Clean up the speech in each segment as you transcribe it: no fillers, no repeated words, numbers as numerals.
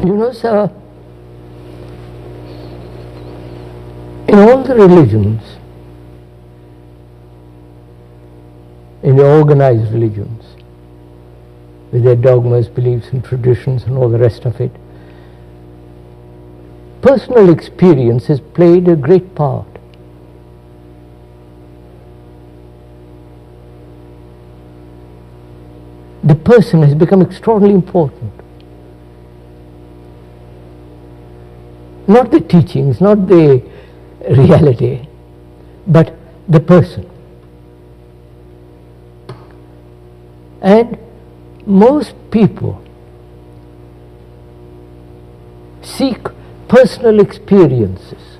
You know, sir, in all the religions, in the organized religions, with their dogmas, beliefs and traditions and all the rest of it, personal experience has played a great part. The person has become extraordinarily important. Not the teachings, not the reality, but the person. And most people seek personal experiences.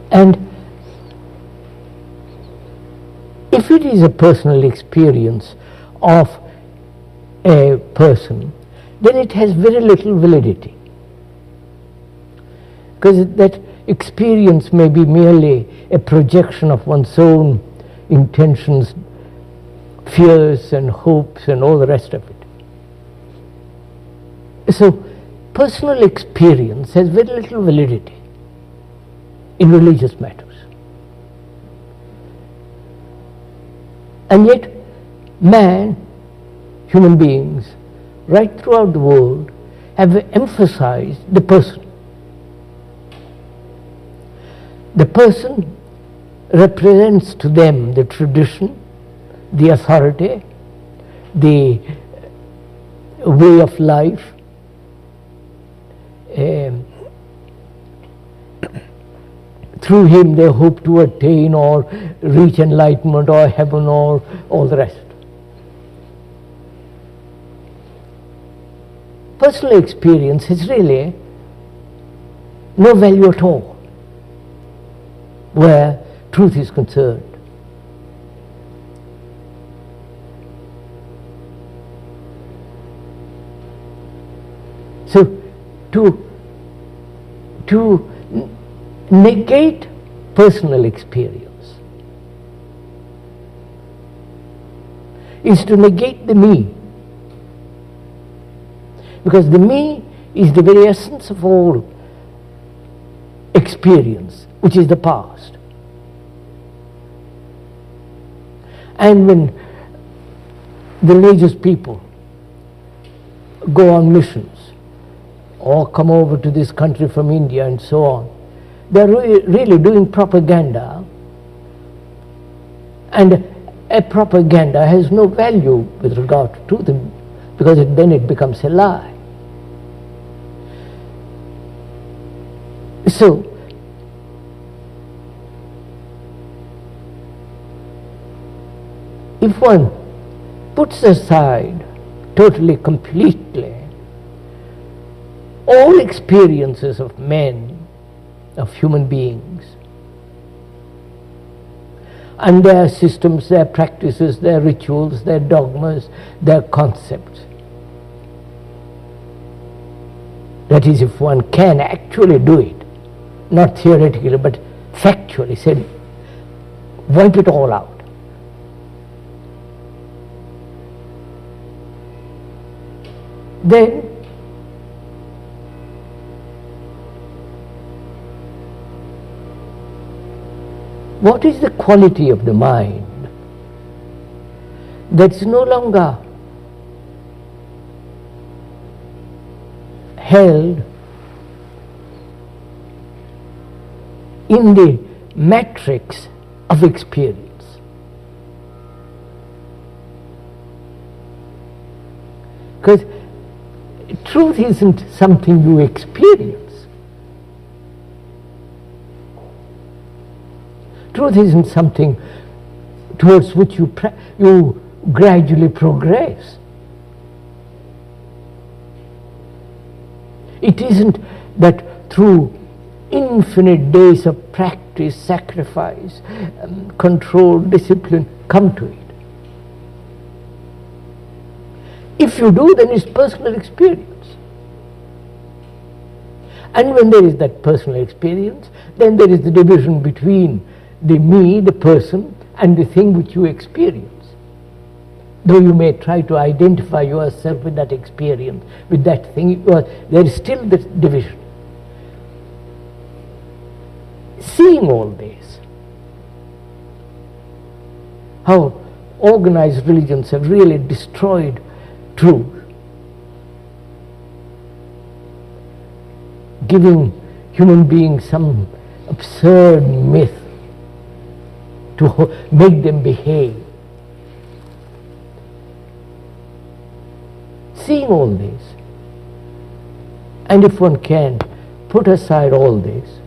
And if it is a personal experience of a person, then it has very little validity. Because that experience may be merely a projection of one's own intentions, fears and hopes and all the rest of it. So personal experience has very little validity in religious matters. And yet man, human beings, right throughout the world have emphasized the person. The person represents to them the tradition, the authority, the way of life, through him they hope to attain or reach enlightenment or heaven or all the rest. Personal experience has really no value at all where truth is concerned. So to negate personal experience is to negate the me, because the me is the very essence of all experience, which is the past. And when the religious people go on missions or come over to this country from India and so on, they're really doing propaganda, and a propaganda has no value with regard to truth, because then it becomes a lie. So if one puts aside totally, completely all experiences of men, of human beings, and their systems, their practices, their rituals, their dogmas, their concepts, that is, if one can actually do it, not theoretically but factually, said, wipe it all out. Then what is the quality of the mind that's no longer held in the matrix of experience? Because truth isn't something you experience. Truth isn't something towards which you gradually progress. It isn't that through infinite days of practice, sacrifice, control, discipline, come to it. If you do, then it's personal experience. And when there is that personal experience, then there is the division between the me, the person, and the thing which you experience. Though you may try to identify yourself with that experience, with that thing, there is still this division. Seeing all this, how organized religions have really destroyed truth, giving human beings some absurd myth to make them behave. Seeing all this, and if one can put aside all this,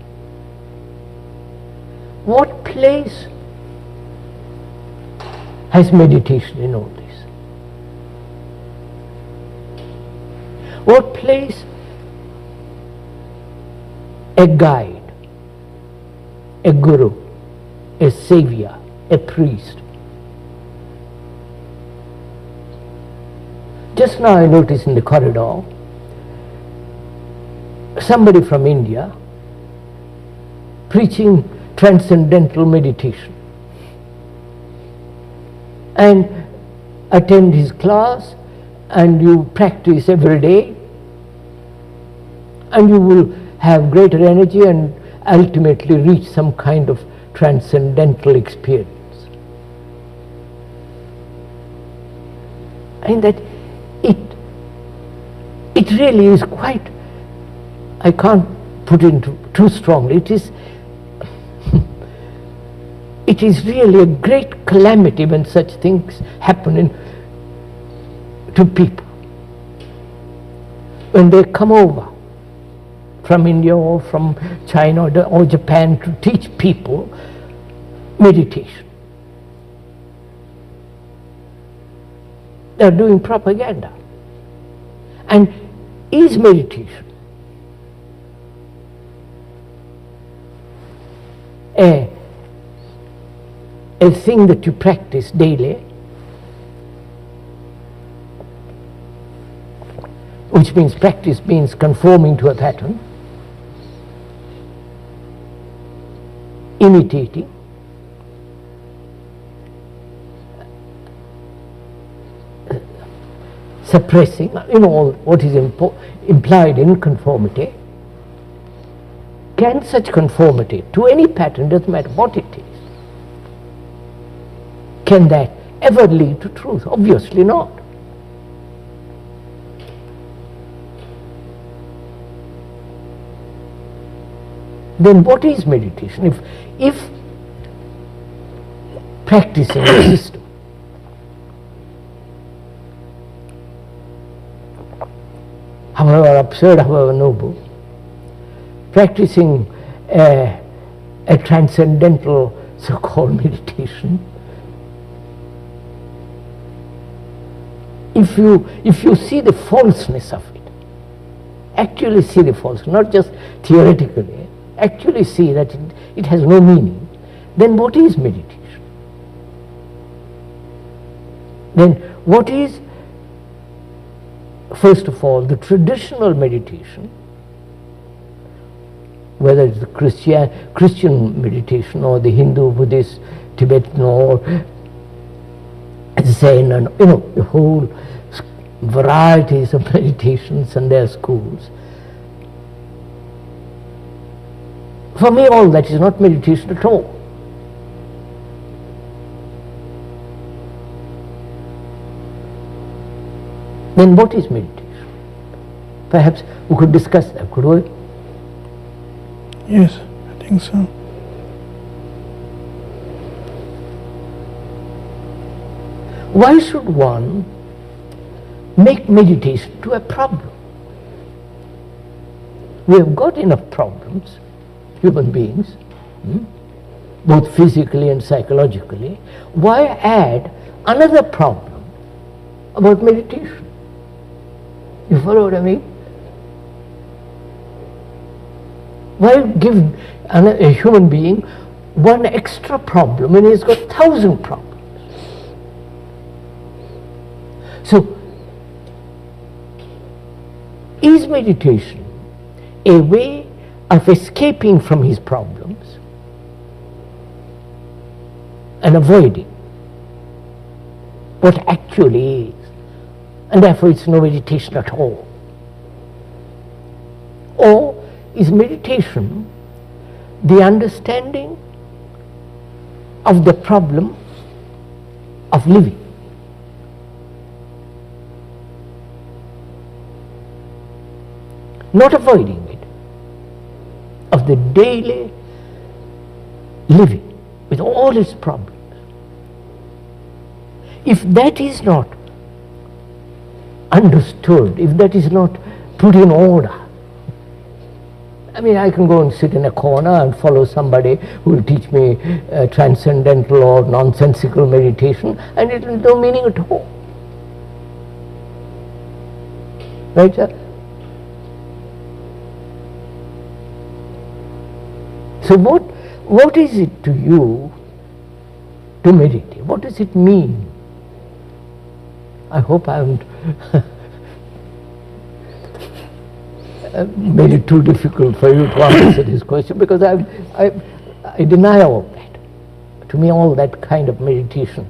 what place has meditation in all this? What place a guide, a guru, a savior, a priest? Just now I noticed in the corridor somebody from India preaching transcendental meditation, and attend his class, and you practice every day, and you will have greater energy and ultimately reach some kind of transcendental experience. And that it really is quite, I can't put it too strongly, it is really a great calamity when such things happen to people. When they come over from India or from China or Japan to teach people meditation, they are doing propaganda. And is meditation a thing that you practice daily, which means practice means conforming to a pattern, imitating, suppressing, all what is implied in conformity? Can such conformity to any pattern, doesn't matter what it is, can that ever lead to truth? Obviously not. Then what is meditation? If practicing a system, however absurd, however noble, practicing a transcendental so-called meditation, if you see the falseness of it, actually see the falseness, not just theoretically, actually see that it has no meaning, then what is meditation? Then what is, first of all, the traditional meditation, whether it's the Christian meditation or the Hindu, Buddhist, Tibetan, or Zen, and the whole varieties of meditations and their schools. For me, all that is not meditation at all. Then what is meditation? Perhaps we could discuss that, could we? Yes, I think so. Why should one make meditation to a problem? We have got enough problems, human beings, both physically and psychologically. Why add another problem about meditation? You follow what I mean? Why give a human being one extra problem when he's got 1,000 problems? So, is meditation a way of escaping from his problems? and avoiding what actually is. And therefore it's no meditation at all. Or is meditation the understanding of the problem of living? Not avoiding it, of the daily living with all its problems. If that is not understood, if that is not put in order, I mean, I can go and sit in a corner and follow somebody who will teach me transcendental or nonsensical meditation, and it will have no meaning at all. Right, sir? So what is it to you to meditate? What does it mean? I hope I haven't made it too difficult for you to answer this question, because I deny all that. To me, all that kind of meditation,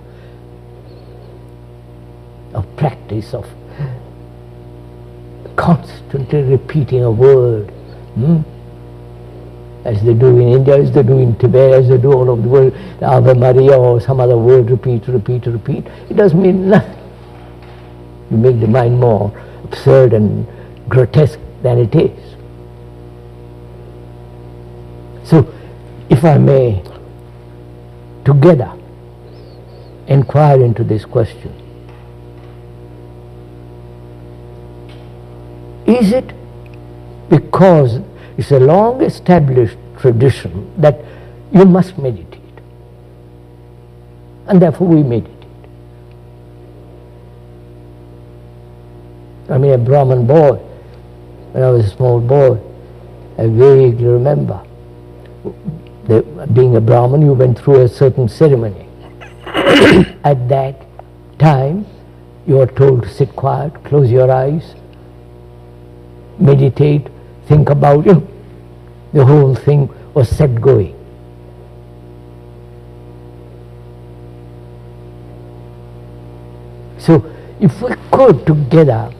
of practice, of constantly repeating a word, as they do in India, as they do in Tibet, as they do all over the world, Ave Maria or some other word, repeat, it doesn't mean nothing. You make the mind more absurd and grotesque than it is. So, if I may together inquire into this question, is it because it's a long established tradition that you must meditate, and therefore we meditate? I mean, a Brahmin boy, when I was a small boy, I vaguely remember being a Brahmin, you went through a certain ceremony. At that time, you are told to sit quiet, close your eyes, meditate, think about it. The whole thing was set going. So, if we could together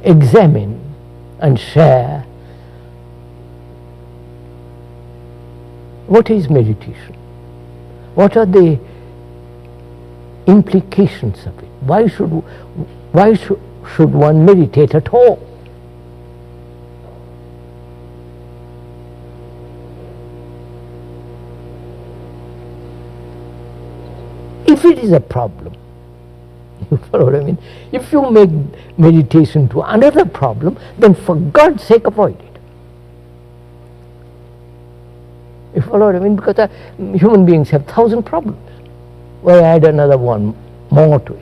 examine and share what is meditation, what are the implications of it, why should one meditate at all? If it is a problem, you follow what I mean? If you make meditation to another problem, then for God's sake avoid it. You follow what I mean? Because human beings have 1,000 problems. Why add another one more to it?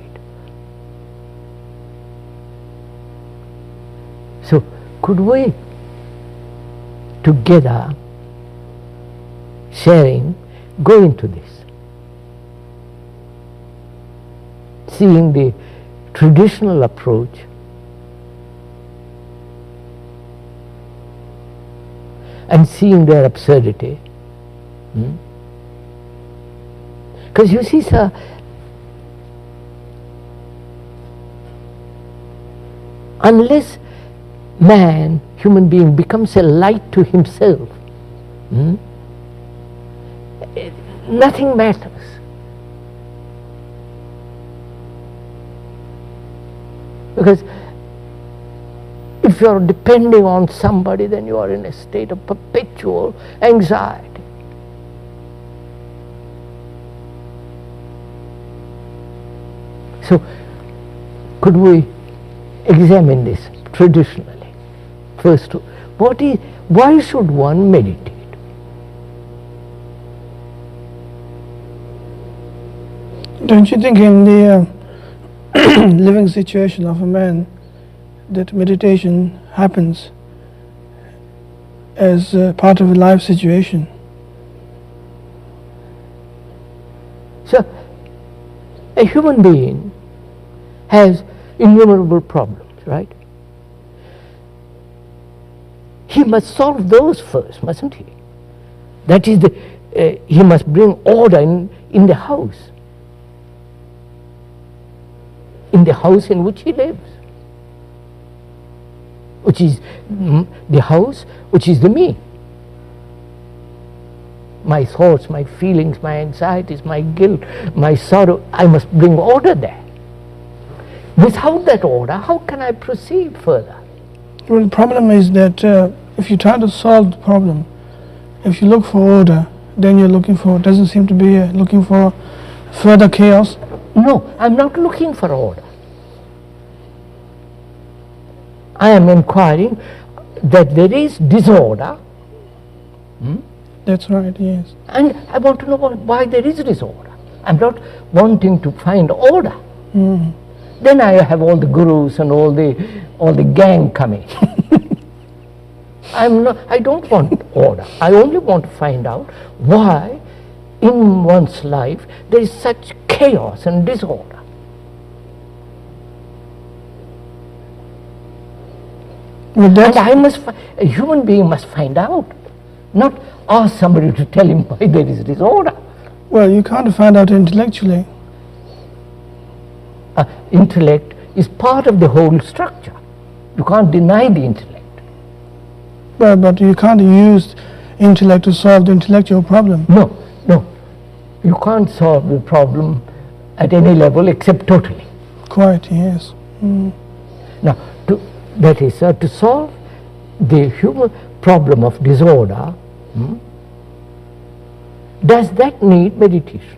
So, could we together, sharing, go into this? Seeing the traditional approach and seeing their absurdity. Because you see, sir, unless man, human being, becomes a light to himself, nothing matters. Because if you are depending on somebody, then you are in a state of perpetual anxiety. So, could we examine this traditionally? First, why should one meditate? Don't you think in the living situation of a man that meditation happens as part of a life situation? So, a human being has innumerable problems, right? He must solve those first, mustn't he? That is he must bring order in the house in which he lives, which is the house, which is the me. My thoughts, my feelings, my anxieties, my guilt, my sorrow, I must bring order there. Without that order, how can I proceed further? Well, the problem is that if you try to solve the problem, if you look for order, then you're doesn't seem to be looking for further chaos. No, I'm not looking for order. I am inquiring that there is disorder. That's right, yes. And I want to know why there is disorder. I'm not wanting to find order. Then I have all the gurus and all the gang coming. I don't want order. I only want to find out why in one's life there is such chaos and disorder. And a human being must find out, not ask somebody to tell him why there is disorder. Well, you can't find out intellectually. Intellect is part of the whole structure. You can't deny the intellect. But you can't use intellect to solve the intellectual problem. No. You can't solve the problem at any level except totally. Quite, yes. Now, to solve the human problem of disorder, does that need meditation?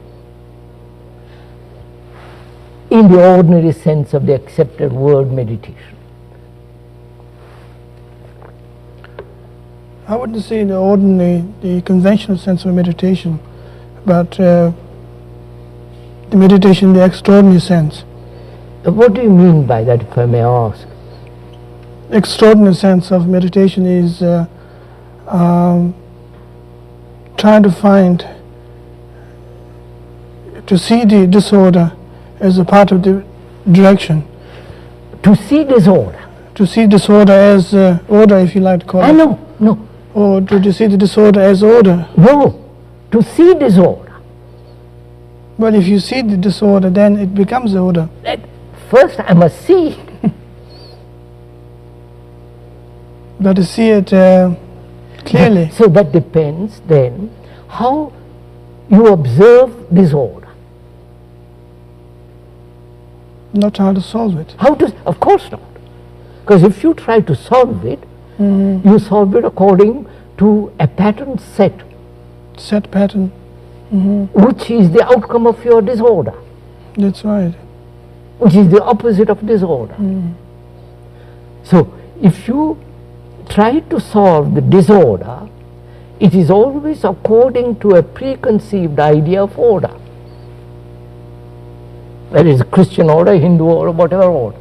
In the ordinary sense of the accepted word meditation. I wouldn't say the conventional sense of meditation, but the meditation in the extraordinary sense. What do you mean by that, if I may ask? Extraordinary sense of meditation is trying to see the disorder as a part of the direction. To see disorder? To see disorder as order, if you like to call it. No. Or to see the disorder as order. No, to see disorder. But if you see the disorder, then it becomes order. First I must see. But to see it clearly. So that depends then how you observe disorder. Not how to solve it. Of course not. Because if you try to solve it, you solve it according to a pattern set. Set pattern. Which is the outcome of your disorder. That's right. Which is the opposite of disorder. So if you try to solve the disorder, it is always according to a preconceived idea of order. Whether it's a Christian order, Hindu order, whatever order.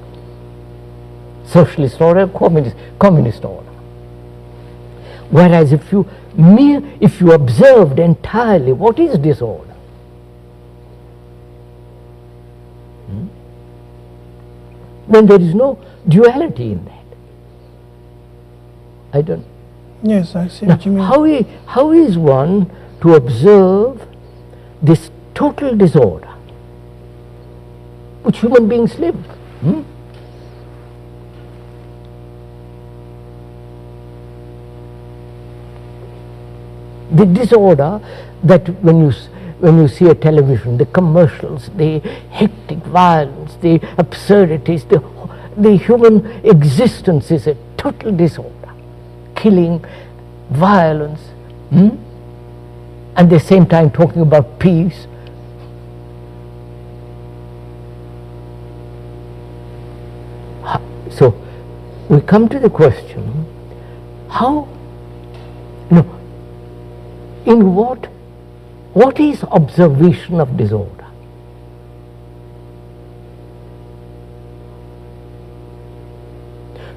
Socialist order, communist order. Whereas if you observed entirely what is disorder, then there is no duality in that. I don't. Yes, I see what you mean. How is one to observe this total disorder which human beings live? The disorder that when you see a television, the commercials, the hectic violence, the absurdities, the human existence is a total disorder. Killing, violence, and at the same time talking about peace. So we come to the question, what is observation of disorder?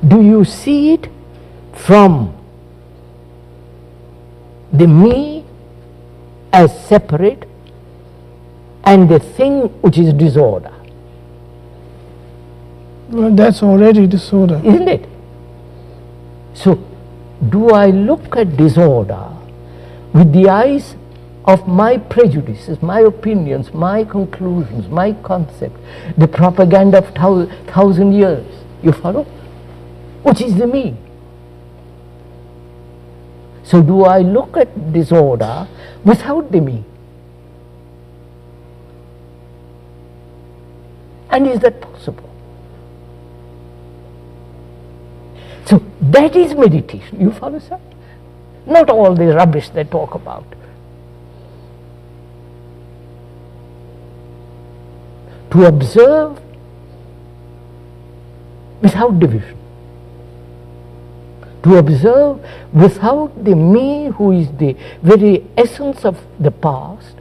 Do you see it from the me as separate and the thing which is disorder? Well, that's already disorder. Isn't it? So, do I look at disorder with the eyes of my prejudices, my opinions, my conclusions, my concepts, the propaganda of 1,000 years. You follow? Which is the me. So do I look at disorder without the me? And is that possible? So that is meditation. You follow, sir? Not all the rubbish they talk about. To observe without division. To observe without the me who is the very essence of the past.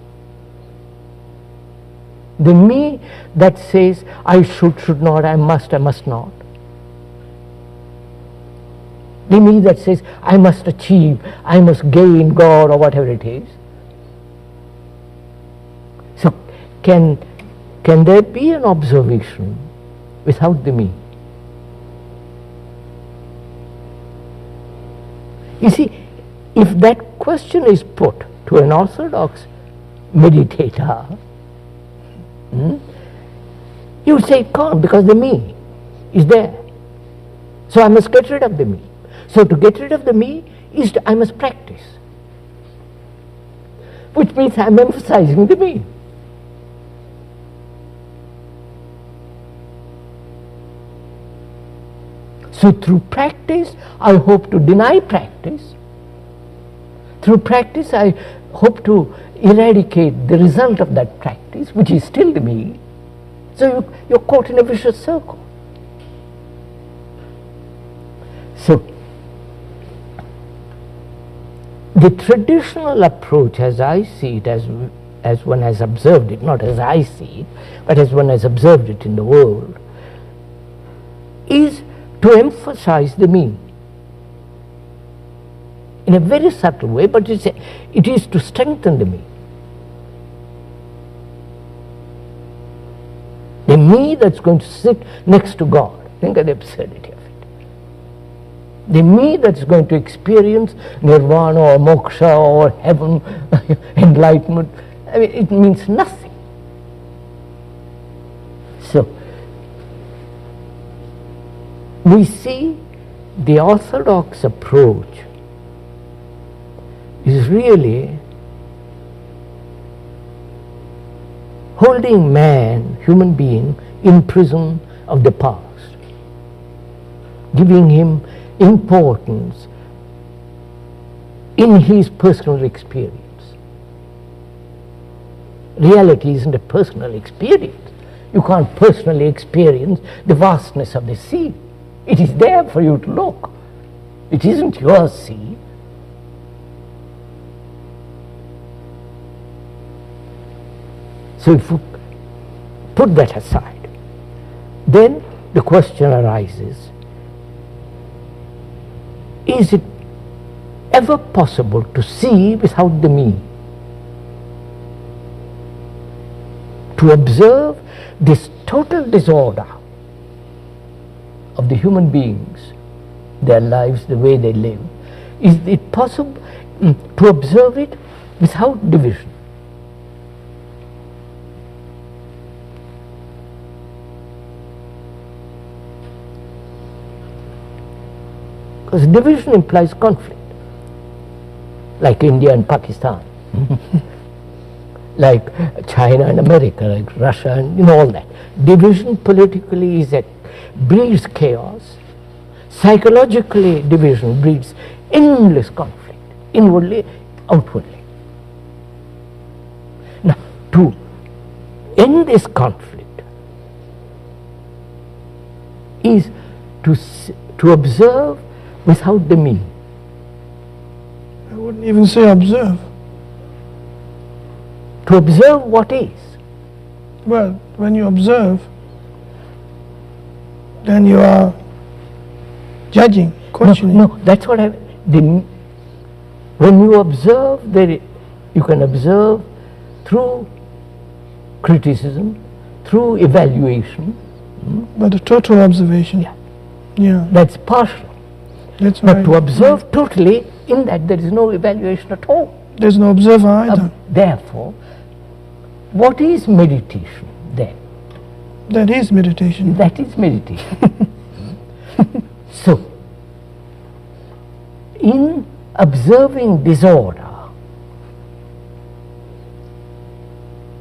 The me that says I should not, I must not. The me that says I must achieve, I must gain God or whatever it is. So can there be an observation without the me? You see, if that question is put to an orthodox meditator, you would say it can't because the me is there. So I must get rid of the me. So to get rid of the me is I must practice, which means I am emphasizing the me. So through practice, I hope to deny practice. Through practice, I hope to eradicate the result of that practice, which is still the me. So you're caught in a vicious circle. So the traditional approach, as I see it, as one has observed it, not as I see it, but as one has observed it in the world, is to emphasize the me in a very subtle way, but it is to strengthen the me. The me that's going to sit next to God. Think of the absurdity of it. The me that's going to experience nirvana or moksha or heaven, enlightenment. I mean, it means nothing. So, we see the orthodox approach is really holding man, human being, in prison of the past, giving him importance in his personal experience. Reality isn't a personal experience. You can't personally experience the vastness of the sea. It is there for you to look. It isn't your sea. So if you put that aside, then the question arises, is it ever possible to see without the me? To observe this total disorder of the human beings, their lives, the way they live, is it possible to observe it without division? Because division implies conflict, like India and Pakistan, like China and America, like Russia and all that. Division politically is that breeds chaos. Psychologically, division breeds endless conflict, inwardly, outwardly. Now, to end this conflict is to observe without the me. I wouldn't even say observe. To observe what is. Well, when you observe, then you are judging, questioning. No, that's what when you observe, you can observe through criticism, through evaluation. But a total observation. Yeah. That's partial. That's but right. to observe totally, in that there is no evaluation at all. There's no observer either. Therefore, what is meditation then? That is meditation. That is meditation. So, in observing disorder,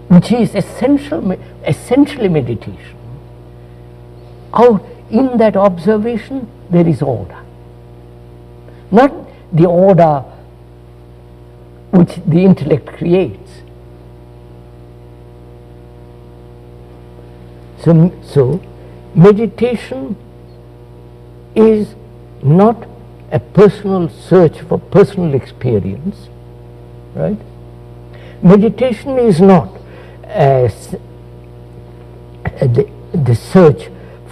which is essentially meditation, out in that observation there is order. Not the order which the intellect creates. So meditation is not a personal search for personal experience, right? Meditation is not the search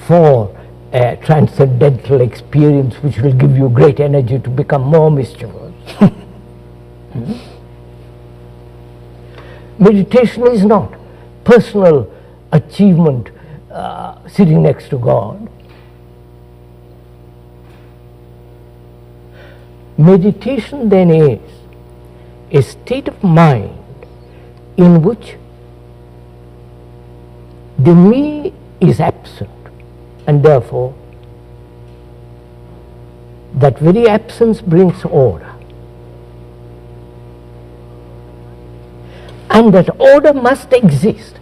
for a transcendental experience which will give you great energy to become more mischievous. Meditation is not personal achievement sitting next to God. Meditation then is a state of mind in which the me is absent, and therefore that very absence brings order. And that order must exist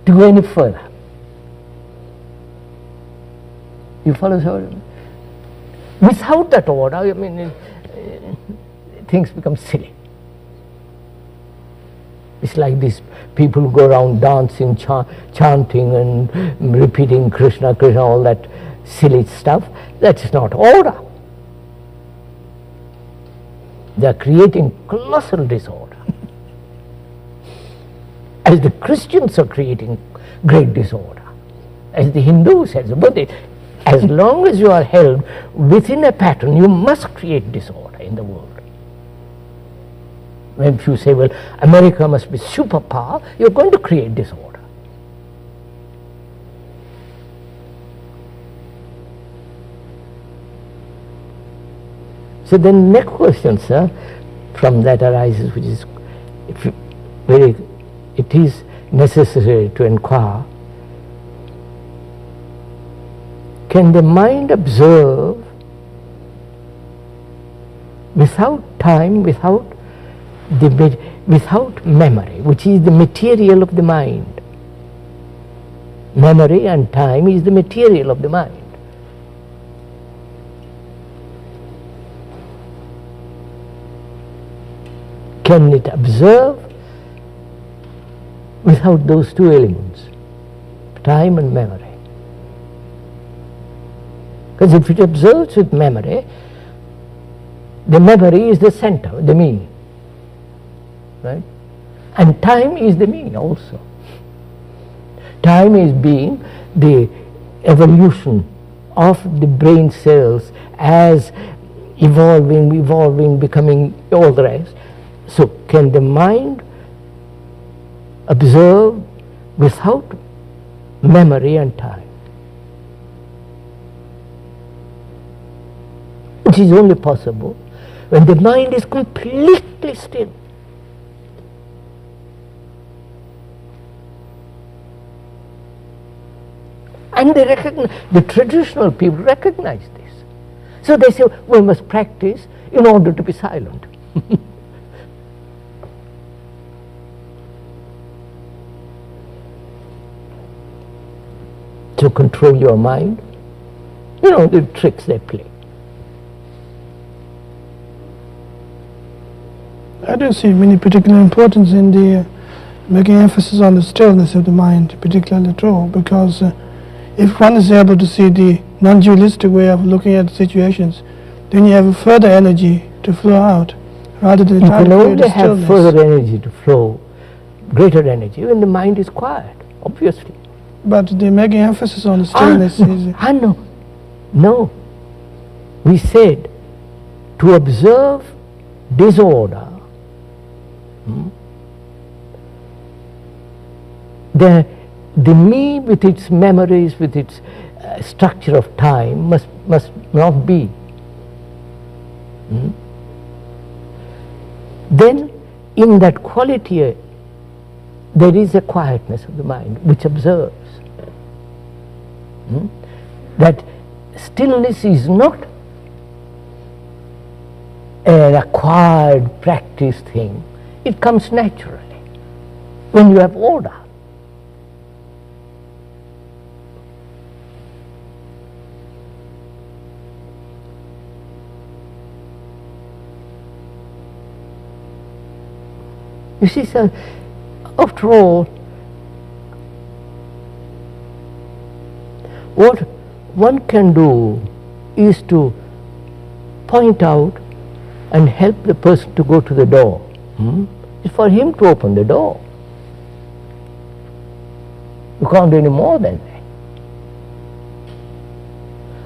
to go any further. You follow? So without that order, I mean, things become silly. It's like these people who go around dancing, chanting and repeating Krishna, Krishna, all that silly stuff. That's not order. They are creating colossal disorder. As the Christians are creating great disorder, as the Hindus, as the Buddhists. As long as you are held within a pattern, you must create disorder in the world. When you say, well, America must be superpower, you're going to create disorder. So then next question, sir, from that arises, which is it is necessary to inquire, can the mind observe without time, without memory, which is the material of the mind? Memory and time is the material of the mind. Can it observe without those two elements, time and memory? Because if it observes with memory, the memory is the center, the me, right? And time is the me also. Time is being the evolution of the brain cells as evolving, becoming all the rest. So can the mind observe without memory and time? Which is only possible when the mind is completely still. And the traditional people recognize this. So they say, we must practice in order to be silent. To control your mind, you know, the tricks they play. I don't see any particular importance in the making emphasis on the stillness of the mind, particularly at all, because if one is able to see the non-dualistic way of looking at situations, then you have a further energy to flow out, rather than trying to create a stillness. You can only have further energy to flow, greater energy, when the mind is quiet, obviously. But the making emphasis on the stillness is... No. We said to observe disorder, the me with its memories, with its structure of time must not be. then in that quality there is a quietness of the mind which observes. That stillness is not an acquired practice thing. It comes naturally when you have order. You see, sir, after all, what one can do is to point out and help the person to go to the door. It's for him to open the door. You can't do any more than that.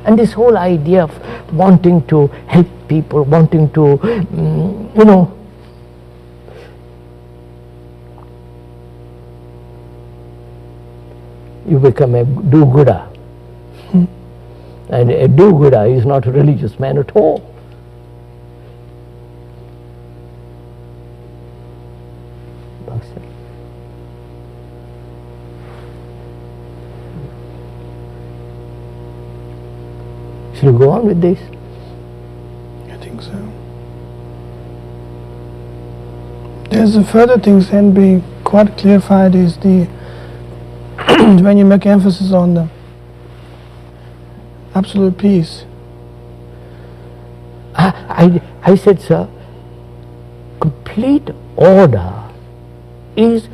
And this whole idea of wanting to help people, wanting to, you become a do-gooder. And a do-gooder is not a religious man at all. Shall we go on with this? I think so. There's a further things can be quite clarified is the when you make emphasis on the absolute peace. I said, sir, complete order is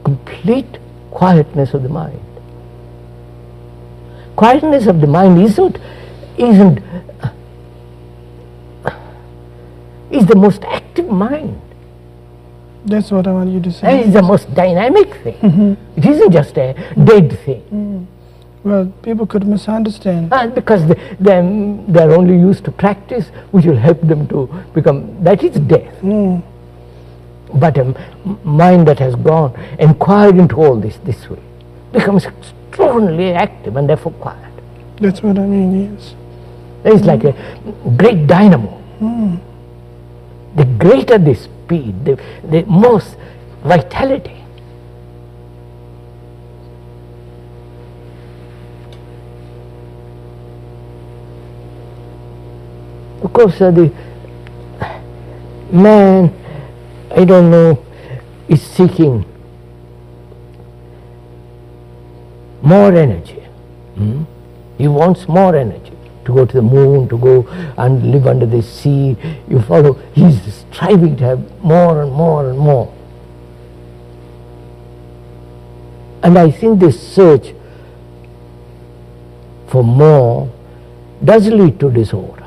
complete quietness of the mind. Quietness of the mind is the most active mind. That's what I want you to say. It's the most dynamic thing. It isn't just a dead thing. Well, people could misunderstand. Because they're only used to practice which will help them to become, that is death. But a mind that has gone, inquired into all this way, becomes extraordinarily active and therefore quiet. That's what I mean, yes. It's like a great dynamo. The greater the speed, the most vitality. Of course, the man, I don't know, is seeking more energy. He wants more energy to go to the moon, to go and live under the sea. You follow, he's striving to have more and more and more. And I think this search for more does lead to disorder.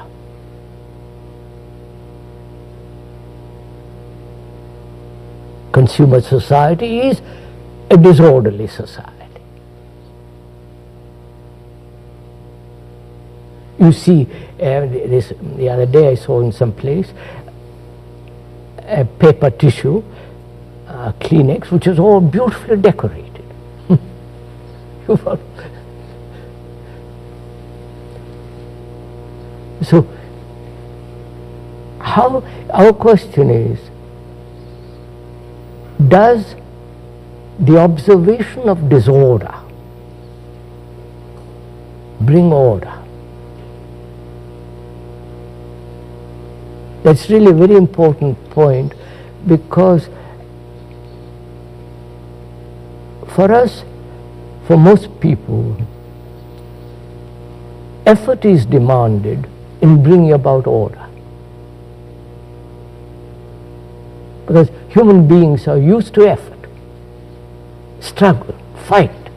Consumer society is a disorderly society. You see, the other day I saw in some place a paper tissue, Kleenex, which is all beautifully decorated. So, our question is, does the observation of disorder bring order? That's really a very important point, because for us, for most people, effort is demanded in bringing about order. Because human beings are used to effort, struggle, fight,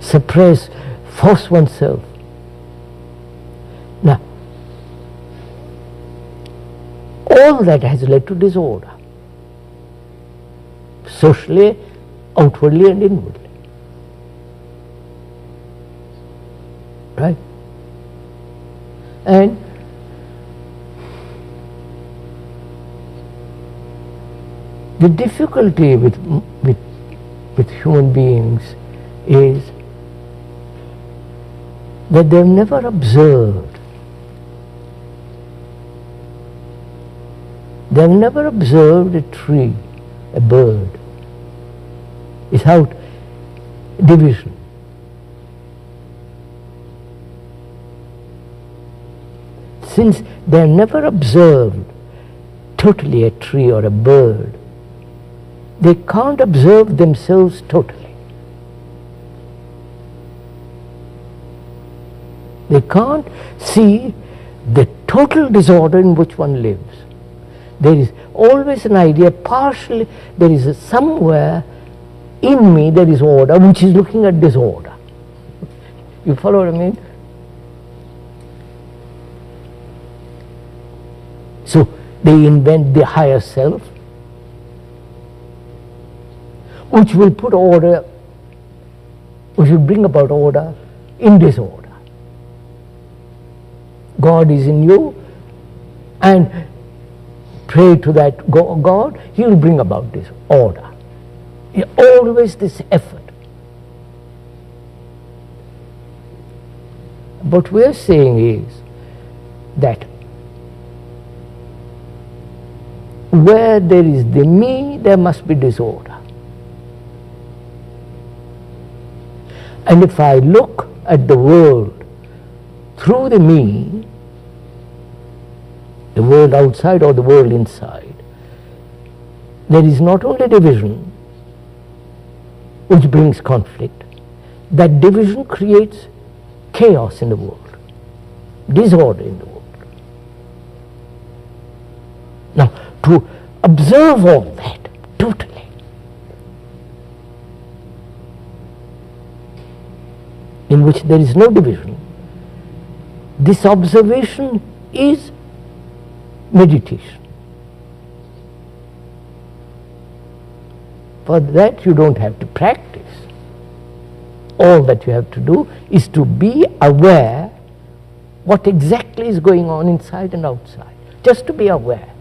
suppress, force oneself. Now, all that has led to disorder, socially, outwardly and inwardly. Right? And the difficulty with human beings is that they've never observed They have never observed a tree, a bird, without division. Since they have never observed totally a tree or a bird, they can't observe themselves totally. They can't see the total disorder in which one lives. There is always an idea, partially, there is somewhere in me there is order which is looking at disorder. You follow what I mean? So they invent the higher self, which will put order, which will bring about order in disorder. God is in you, and pray to that God, He will bring about this order. Always this effort. What we are saying is that where there is the me, there must be disorder. And if I look at the world through the me, the world outside or the world inside, there is not only division which brings conflict, that division creates chaos in the world, disorder in the world. Now, to observe all that totally, in which there is no division, this observation is meditation. For that you don't have to practice. All that you have to do is to be aware what exactly is going on inside and outside. Just to be aware.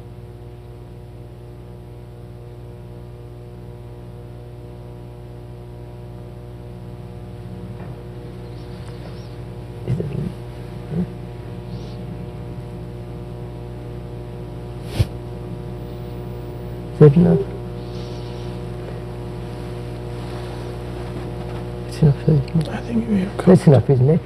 Is that enough? It's enough, isn't it? I think we have That's enough, isn't it?